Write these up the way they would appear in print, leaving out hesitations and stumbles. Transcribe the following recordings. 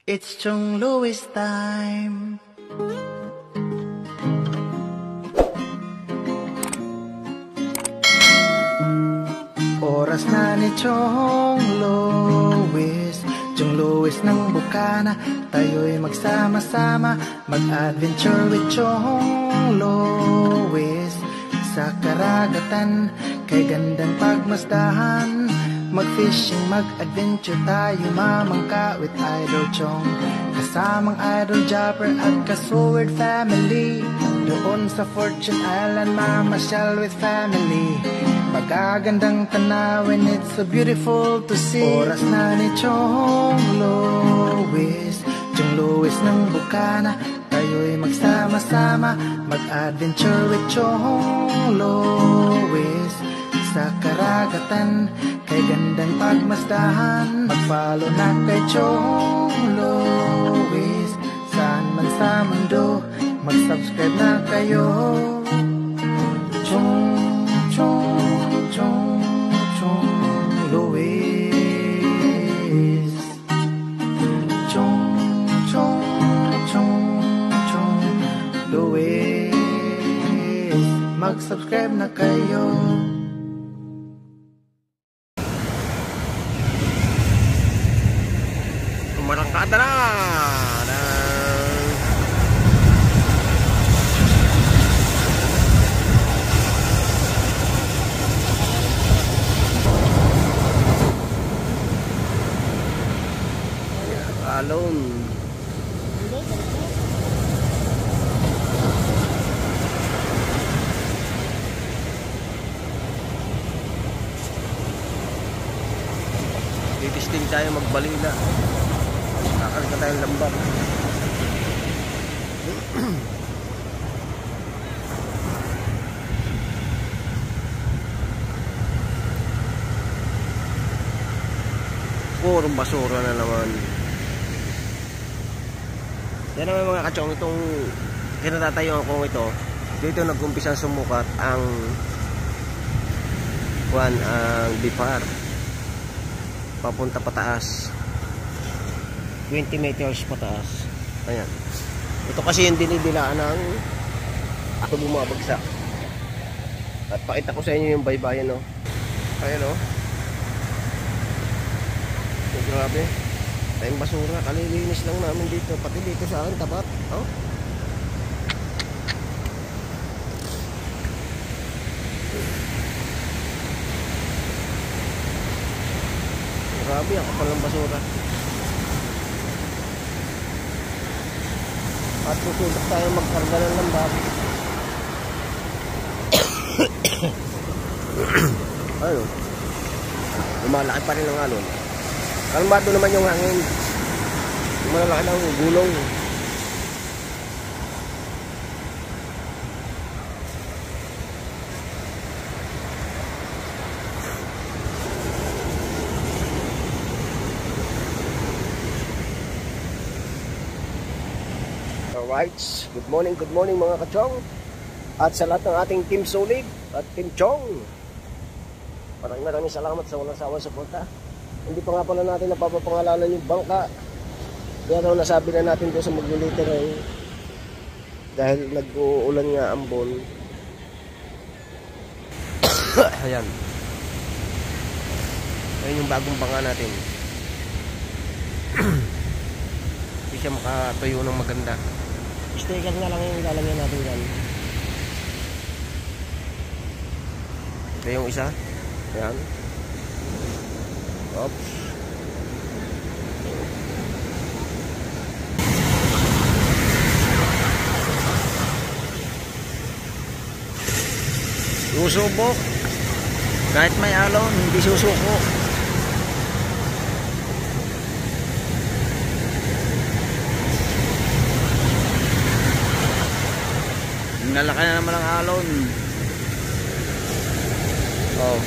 It's Chong Louis time. Oras na ni Chong Louis, Chong Louis ng Bukana. Tayo'y magsama-sama, mag-adventure with Chong Louis. Sa karagatan, kay gandang pagmasdahan, mag-fishing, mag-adventure tayo, mamangka with Idol Chong. Kasamang Idol Jumper at ka-Sword family. Doon sa Fortune Island, mamasyal with family. Magagandang tanawin, it's so beautiful to see. Oras na ni Chong Louis, Chong Louis ng Bukana. Tayo'y magsama-sama, mag-adventure with Chong Louis. Sa karagatan, kay gandang pagmasdahan, mag-follow na kay Chong Louis. Saan man sa mundo, mag-subscribe na kayo. Chong Louis. Chong Louis. Mag-subscribe na kayo. Marangkada na alone. Titisting tayo magbalila. Kakarga tayong lambat. Purong basura na naman. Yan naman mga kachong, itong kinatatayuan kong ito, dito nag-umpisang sumukat ang bipar papunta pataas, 20 meters pataas. Ayan, ito kasi yung dinidilaan ng ako bumabagsak. At pakita ko sa inyo yung baybayan, no? Ayan, no? Grabe, tayong basura, kalilinis lang namin dito, pati dito sa akin tapat. Oh, grabe, ako palang basura. At susulok tayo magkarga ng lambat. Ayun, lumalaki pa rin ang alon. Kalmado naman yung hangin. Malaki lang yung gulong. Alright, good morning mga kachong. At sa lahat ng ating Team Solid at Team Chong, maraming salamat sa walang sawang suporta. Hindi pa nga pala natin napapapangalanan yung bangka. Kaya daw nasabi na natin doon sa magliliter dahil nag-uulan nga ambon. Ayan. Ayan yung bagong bangka natin. Hindi siya makatuyo ng maganda. Sticker nga lang yung ilalagyan natin dyan. Ito yung isa. Ayan. Oops. Susubok. Kahit may alon, hindi susuko. Nalaki na naman ang alon. Oh.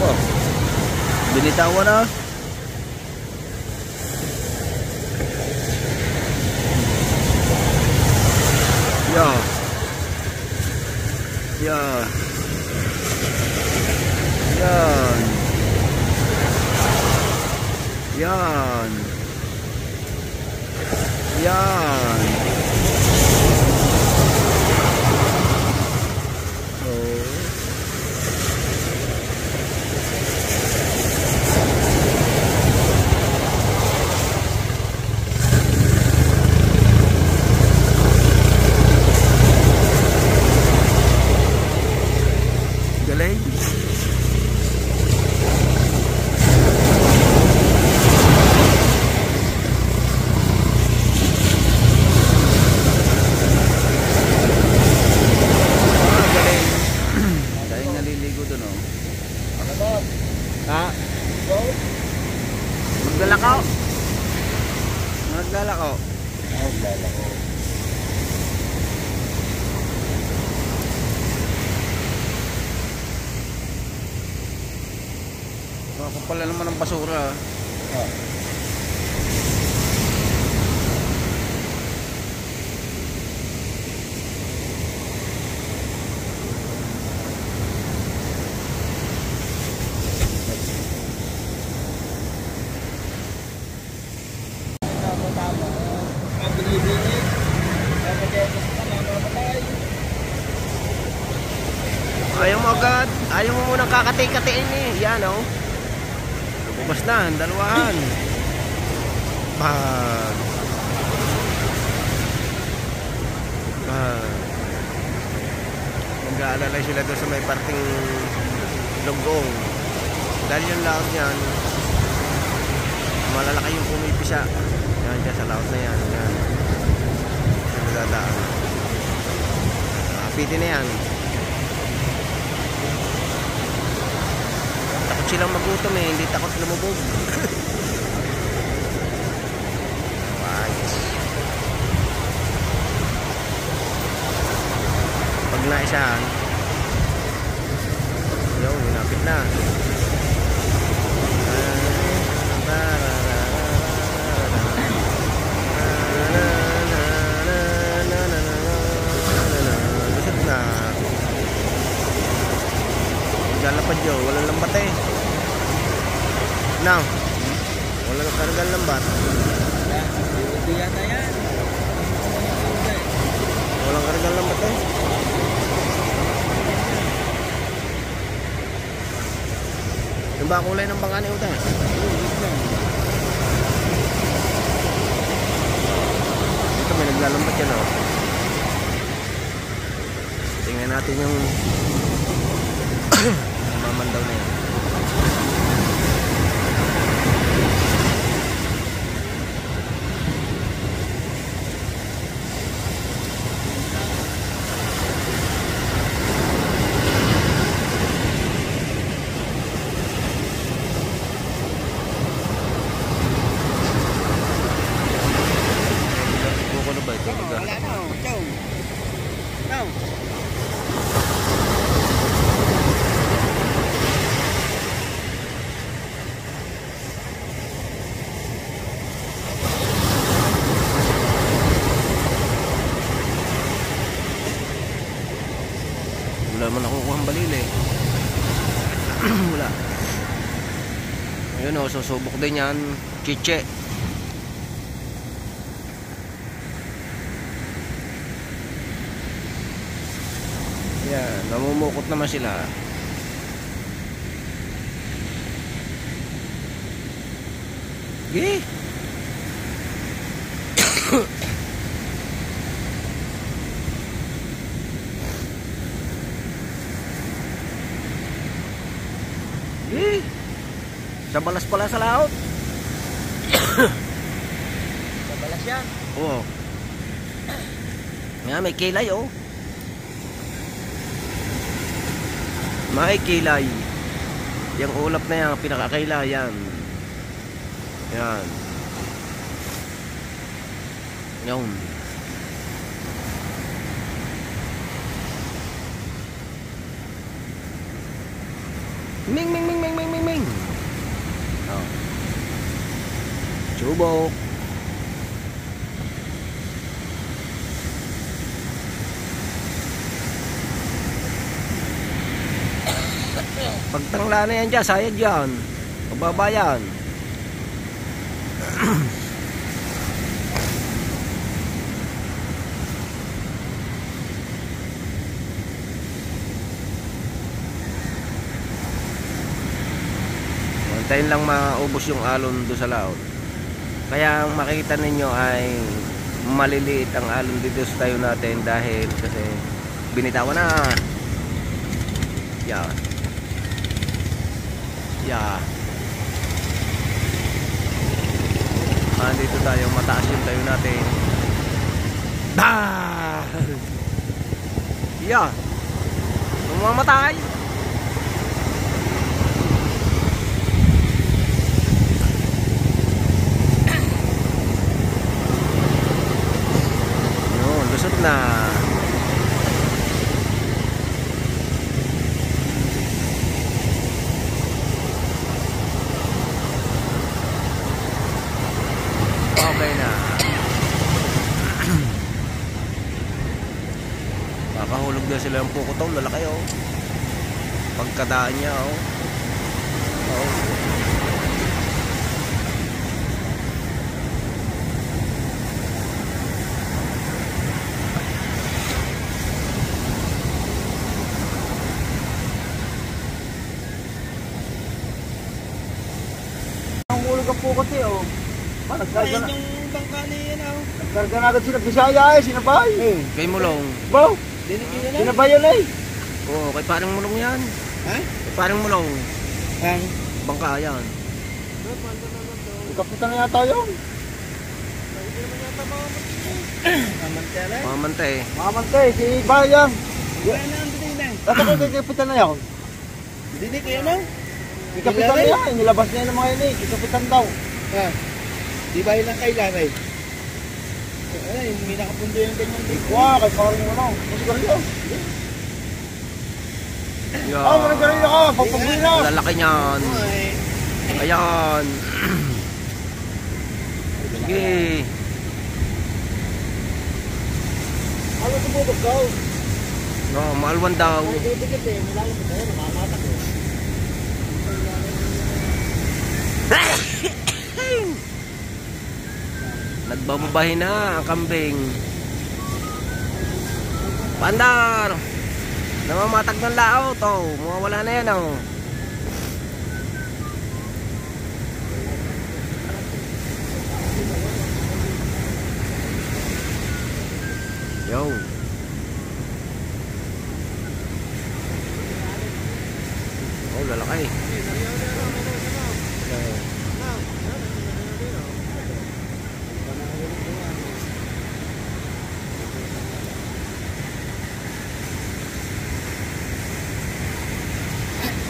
Oh, binitawan na. Yeah. Yeah. Yan. Yan. Yan. Oh. Galing. Ha? Maglalakaw. Maglalakaw. Maglalako. Ako pala naman ang basura. Ah. Ayaw mo agad. Ayaw mo munang kakati-katiin eh. Yan oh. Lumabas na ang dalawahan. Pag. Nag-aalalay sila doon sa may parting Longgong. Dahil yung laot niyan, malalaki yung pumipisa. Yan dyan sa laot na yan. Yan. Nagdadaan. Piti na yan. Takot silang magutom eh, hindi takot lumubog. Right. Pag naisahan, yun, hinapit na. Lusot na. Lalapad yun, walang lambat eh. Now, walang kargal lambat. Hindi yata yan. Walang kargal lambat eh. Yung ba kulay ng bangka ni Uta? Dito may naglalambat yan oh. Tingnan natin yung mamandaw na yan. Buko na ba ito? Wala na. Chow. Chow. Wala man ako kuhang balil eh. Wala. Ayun o, susubok din yan. Chiche. Yan, namumukot naman sila. Gih. Sa balas pala sa laot. Sa balas yan. Oo. Nga, may kilay oh. May kilay. Yung ulap na yan, pinakakilay yan. Yan. Yun. Ming ming ming ming ming. Subok. Pagtangla na yan dyan, sayad yan. Pababayan. Antayin lang maubos yung alon doon sa laon. Kaya ang makikita ninyo ay maliliit ang alon dito sa tayo natin dahil kasi binitawan na. Yan. Yeah. Dito tayo, mataas yung tayo natin. Yeah. Mamamatay. Yun, lusot na. Okay na. Makahulog na sila ng pukotol. Lalaki oh. Pagkadaan niya oh. Oh. Ang hulog ang pukot eh oh. Ayun yung bangka ni yan ako. Nagkarga na agad sila Bisaya eh, sinabay. Kay Mulong. Bo, Dinigyan na lang. sinabay yun eh. Oh, kay parang Mulong yan. Ha? Kay parang Mulong. Ang? Bangka yan. Kapitan na yata yun. Amantala. Mamantay. Mamantay, si Bayang. Wala na ang bitin na. Kasi kay kapitan na yun. Dinigyan na. Si kapitan na yan, nilabas niya ng mga yun eh. Si kapitan daw. Ha? Di ba ilang kailangan? Wala, may nakapundo yung ganyan. Wow, kay parang ano. Masigarilyo. Yeah. Ah, masigarilyo ka. Pagpaguli na. Lalaki niyan. Ayan. Sige. Ano tumubog daw? No, maalwan daw. Dikit eh, nilalang ko tayo, nakamatak eh. Nagbababahin na ang kambing. Pandar. Namamatag ng lao to. Mawawala na yan oh. Yo. Oh, lalaki.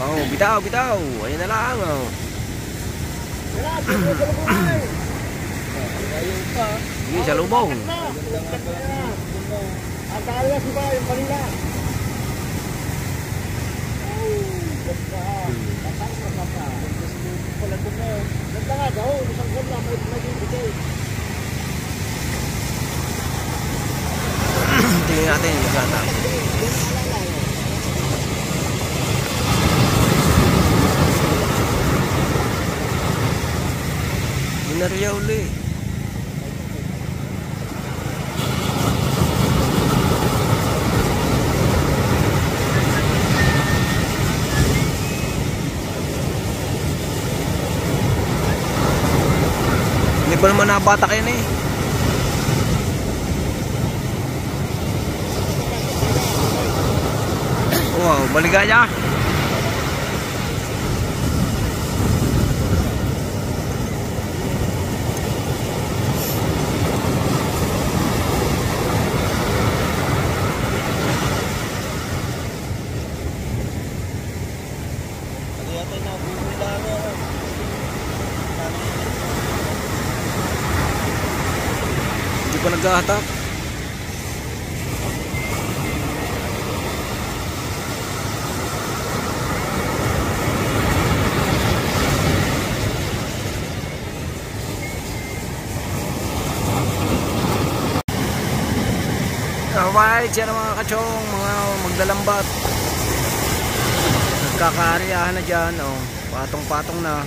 Oh, bitaw, bitaw. Ayun na lang oh. Sige, sa lubong. Ang kaya si ba, yung kanila. Ganda nga daw, isang gol na, may bigay. Tingnan natin yung gata. Minarya uli. Hindi pa naman nabata kayo na eh. Wow, maligaya. Hindi pa nag-ahatak. Alright, yan ang mga kachong, mga maglalambat. Nagkakaariyahan na dyan, oh. Patong-patong na.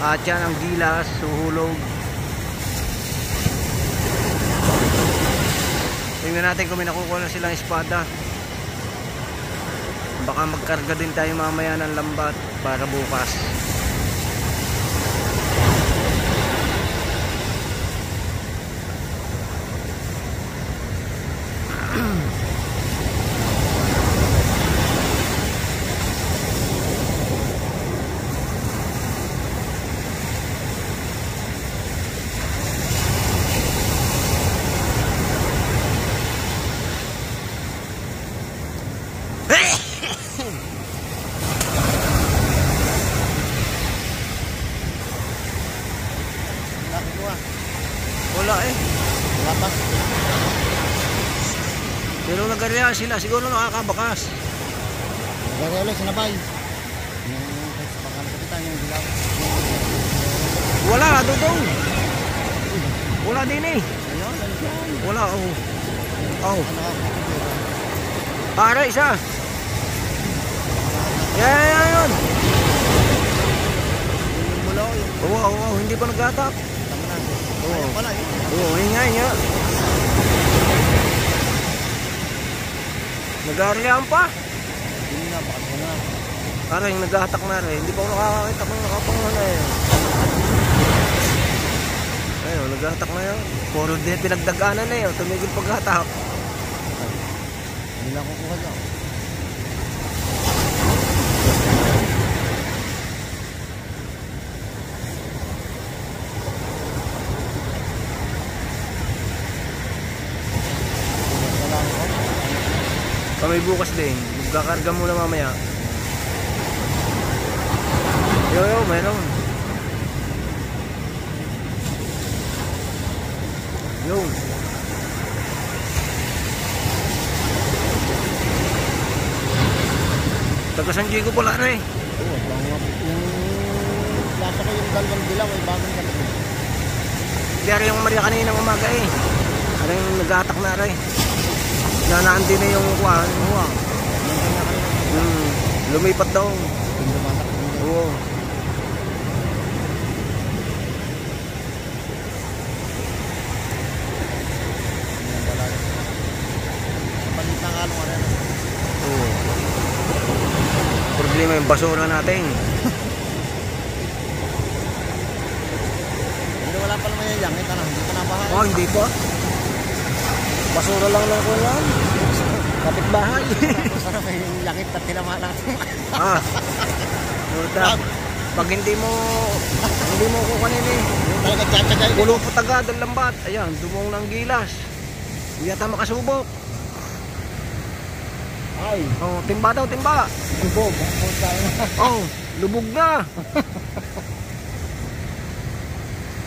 At yan ang gilas, suhulog. Tingnan natin kung may nakukuha na silang espada. Baka magkarga din tayo mamaya ng lambat para bukas. Wala eh. Wala pa. Pero nag-area sila, siguro nakakabakas. Gari ulit, sinabay. Yung baka nakapitan yung dilaw. Wala, dudong. Wala din eh. Ayun, ayun. Wala, oh. Oh, Ano ka? para isa. Yan. Yung mulaw, yung Oo, hindi pa naghatak. tama na. Oo. Ayun pala eh. Oo, nga. Nag-aarihan pa. Hindi nga, baka ko nga. Parang nag-atak na rin. Hindi pa ako nakakakita kung nakapanguhan na yun. Ayun, nag-atak na yun. Puro din pinagdaganan na yun. Tumigil pag-atak. Hindi lang kukuha dyan. Kamay bukas din. Magkakarga muna mamaya. Yo, meron. Yo. Taga San Diego pala na eh. Oo, yung lasa ko yung dalawang dilaw ay bagong gabi. Diyan yung Maria kaninang umaga eh. Ano yung nag-atak na rin. Nanaan din na yung kuwan. Lumipat daw. Oo. Palit ng along arena. Oo. Problema yung basura natin. Hindi wala pa naman yan. Ito na, hindi pa nabahay. Oh, hindi pa. Basura lang ko yan. Kapitbahay. Sarap yung lakit at tinama natin. Pag hindi mo kukunin eh. Talaga tsatsagay. Pulupot agad ang lambat. Ayan, dumong ng gilas. Hindi yata makasubok. Ay, Oh, timba daw, timba. lubog. Oh, lubog na.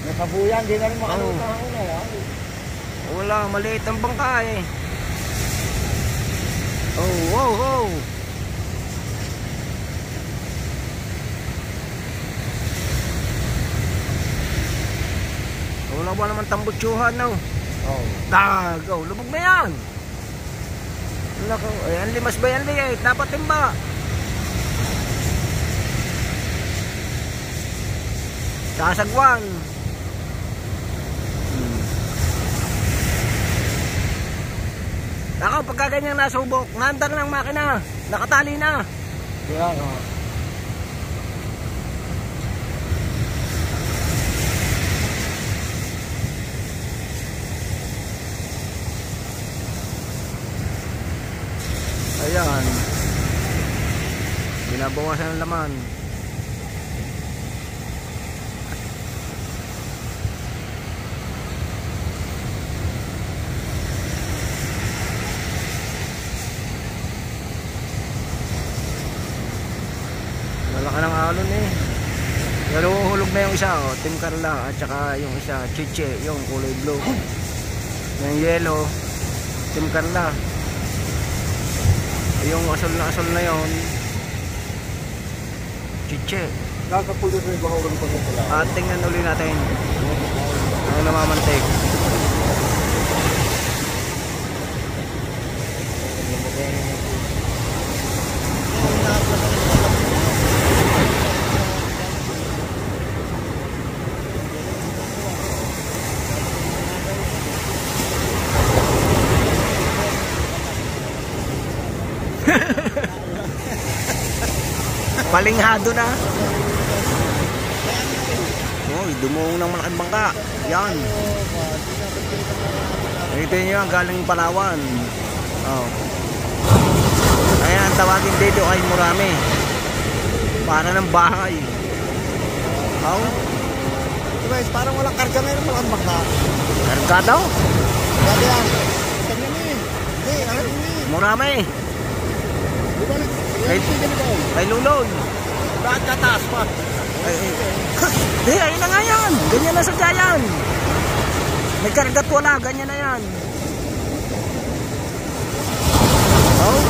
May kabuyan, di na rin makaluto ang una. Wala, maliit ang bangka eh. Oh. Wala ba naman tambutsuhan no? Oo. Dagaw, lubog na yan. Nako, ayan limas ba yan liit? Dapat timba. Sasagwan. Ako, pagka ganyang nasubok, naandar ng makina. Nakatali na. Kaya nga. Ayan. Binabawasan ng laman. Malaki ng alon eh. Pero hulog na yung isa, oh, Team Carla, at saka yung isa, Chiche, yung kulay blue. Yung yellow, Team Carla. Yung asol na yon, Chiche. Kakapulo rin ba ako ko pala? At tingnan ulit natin ang namamantik. Palinghado na. Oh, dumuong ng malaking bangka. Yan. Ito nyo, galing Palawan. Oh. Ayan, ang tawagin dito ay Murame. Para ng bahay. Oh. Guys, parang walang karga ngayon ng malaking bangka. Karga daw? Grabe yan. Tignan mo eh. Hindi, ano eh. Murame. Di ba? Kay Luloy. Lahat kataas pa. Ayun na nga yan. Ganyan na sa yan. May kargat wala. Ganyan na yan. Oh.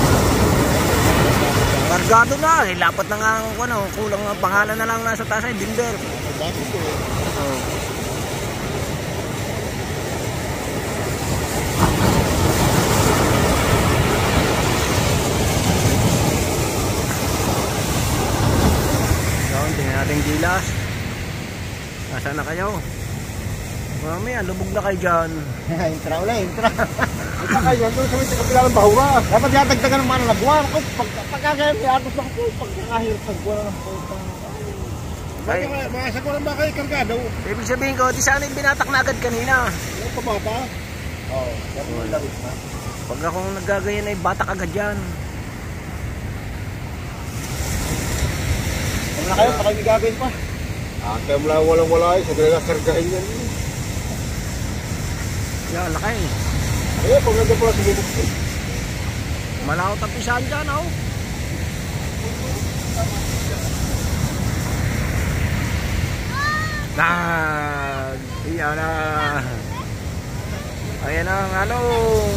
Kargado na. Lapat na nga ano, kulang ang pangalan na lang nasa taas ay Binder. Oh. Tingnan natin gilas. Nasaan na kayo? Mamaya, lubog na kayo dyan. Intra ulit, intra. Intra kayo, doon sa may kapila ng bahura. Dapat yatagtagan ng mana na buwan. Pagkakaya may atos lang po, pagkakahirap ng buwan ng puta. Mga saguran ba kayo kargado? Ibig sabihin ko, di sana yung binatak na agad kanina. Ano pa ba ba? Oo, yan mo labis na. Pag akong nagagayan ay batak agad yan. Wala kayo, baka may gagawin pa. Kaya mo lang walang-wala eh, sagala kargahin yan. Yan, laki. Ayun, pag nandun pala sumubok ko. Malawot ang pisahan dyan, oh. Iyan na. Ayan na ang along.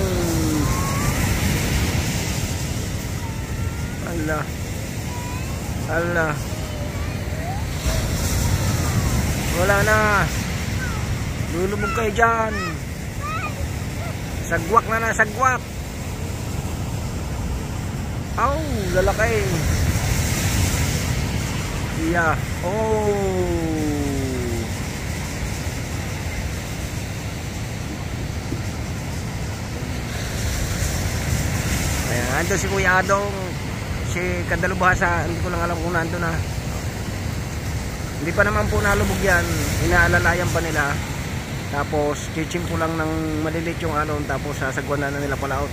Allah. Allah. Wala na. Lulubog kayo dyan. Sagwak na, sagwak. Aw, lalaki. Iya. Oh. Ayan, ando si Kuya Adong. Si Kadalubhasa, hindi ko lang alam kung nando na. Hindi pa naman po nalubog yan. Inaalalayan pa nila. Tapos chichim po lang ng malilit yung alon. Tapos sasagwan na nila palaot.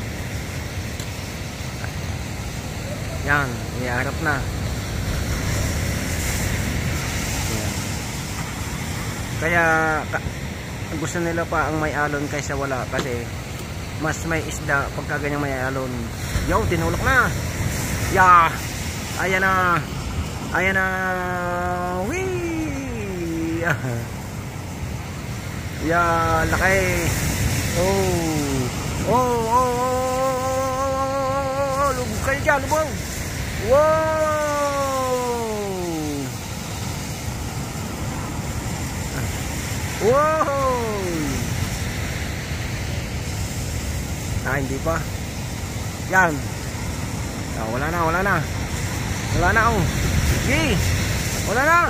Yan, iharap na. Yan. Kaya gusto nila pa ang may alon kaysa wala. Kasi mas may isda pagka ganyang may alon. Yo, tinulok na. Ya, ayan na. Ayan na. Wee. Ya, laki. Oh. Lubog kayo dyan, lubog. Wow. Hindi pa. Yan. Wala na. Wala na, oh. Sige. Wala na.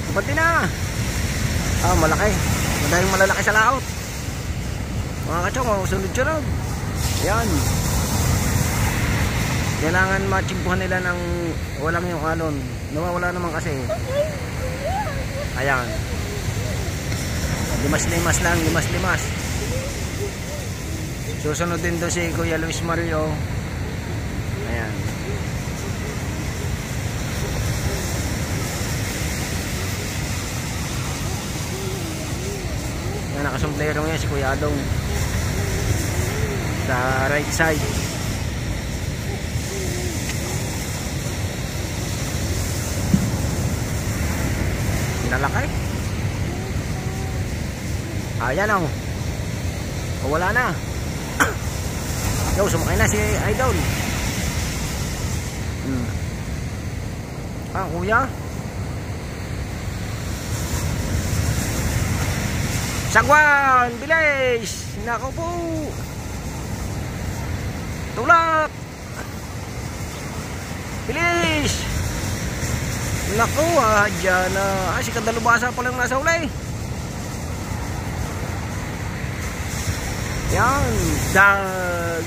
Pati na. Malaki. Madaling malalaki sa laot. Mga kachong, sunod-sunod. Yan. Kailangan matsimpuhan nila ng walang yung alon. Nawawala naman kasi. Ayan. Limas-limas lang, limas-limas. Susunod din doon si Kuya Luis Mario. Ayan. Ayan, nakasumplero ngayon si Kuya Adong sa right side. Pinalakay. Ayan o. Wala na. Yo, sumakay na si Idol. Kuya. Sagwan, bilis. Nako po. Tulak. Bilis. Nako, dyan na. Si Kadalubasa pa lang nasa ulay. Yan, dag.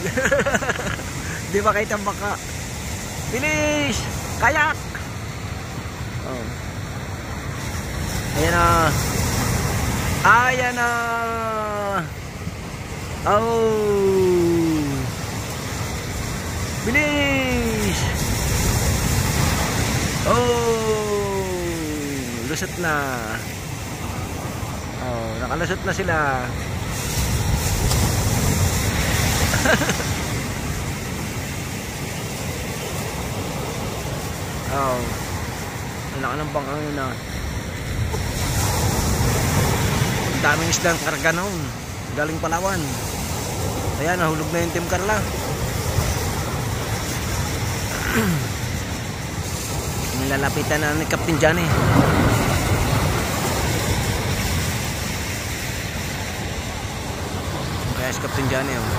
Di ba kayo tambaka? Bilis. Kayak. Oh. Ayan na. Ayan na. Oh. Bilis. Oh. Lusot na. Oh, nakalusot na sila. Oh. Ang laki ng bangkang yun ah. Ang daming islang karga noon. Galing Palawan. Ayan, nahulog na yung Team Carla. Nilalapitan na ni Captain Johnny. Kaya si Captain Johnny oh.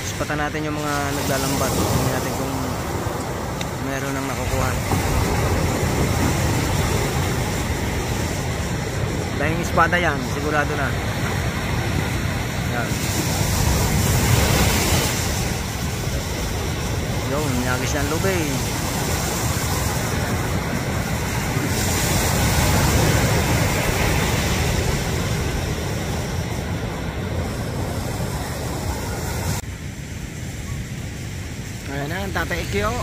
Ispatan natin yung mga naglalambat. Tingnan natin kung meron nang nakukuha. Dahil yung espada yan, sigurado na. Yan. Yun, nyagis yan lubay. Ayan na, Tatay Ikyo.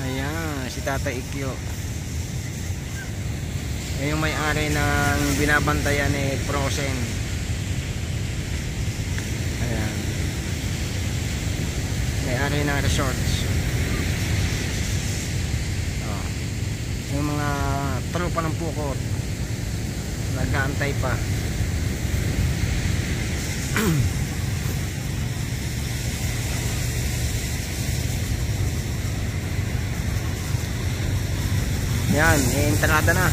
Ayan, si Tatay Ikyo. Ayan yung may-ari ng binabantayan ni Frozen. Ayan. May-ari ng resorts. Oh. Yung mga tropa ng Pukot nag-aantay pa. Yan, entrada na.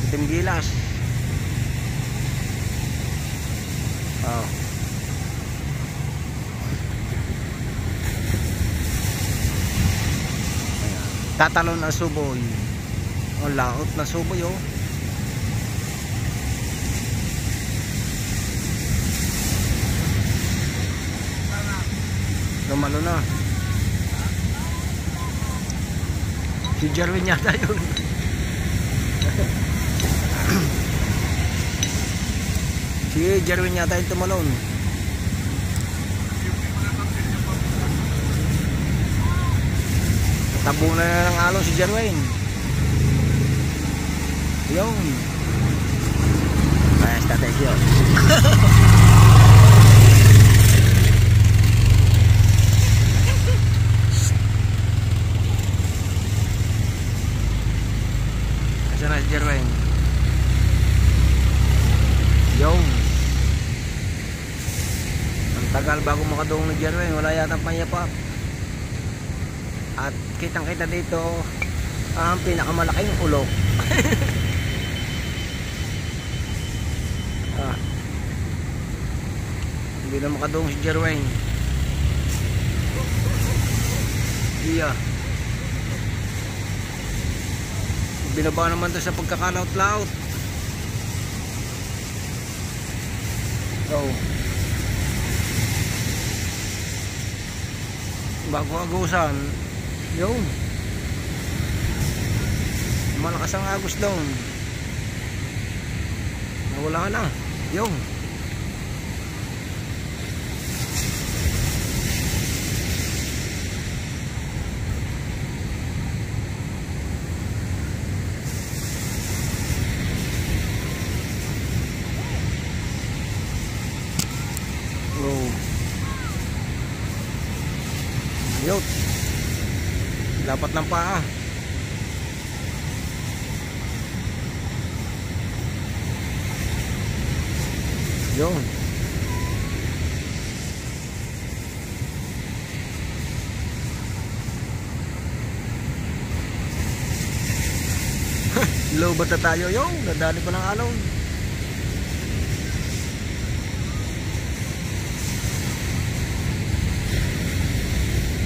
Itim Gilas. Oh. Ayan. Tatalon na suboy. Ang laot na suboy oh. Lumalo na. Si Jerwin yata yun. Si Jerwin yata yung tumalon. Tabo na ng alon si Jerwin. Yun. Ay, statek yun. Na si Jerwin. Yung ang tagal bago makadungong ni Jerwin, wala yata panyapak. At kitang kita dito ang pinakamalaking ulok. Hindi na makadungong si Jerwin. Iya. Binaba naman to sa pagkakalaot-laot. So bago agusan yun, malakas ang agos doon, nawala na yun. Yun, dapat ng paa. Yun. Lobat na tayo, yo. Nadali ko ng alon.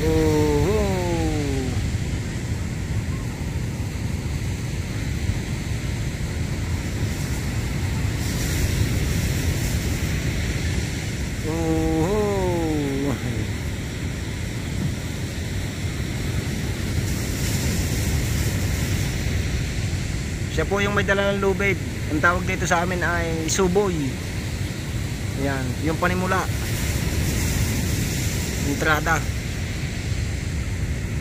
Oh. Siya po yung may dala ng lubid. Ang tawag dito sa amin ay suboy. Ayan, yung panimula. Entrada.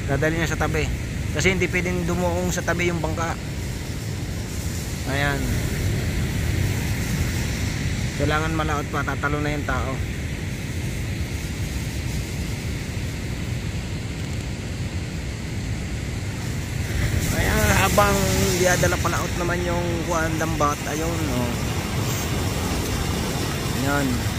Dadali niya sa tabi. Kasi hindi pwedeng dumuong sa tabi yung bangka. Ayan. Kailangan malaot pa, tatalo na yung tao. Habang diadala palaot naman yung kuan lambat, ayun, oh. Yan.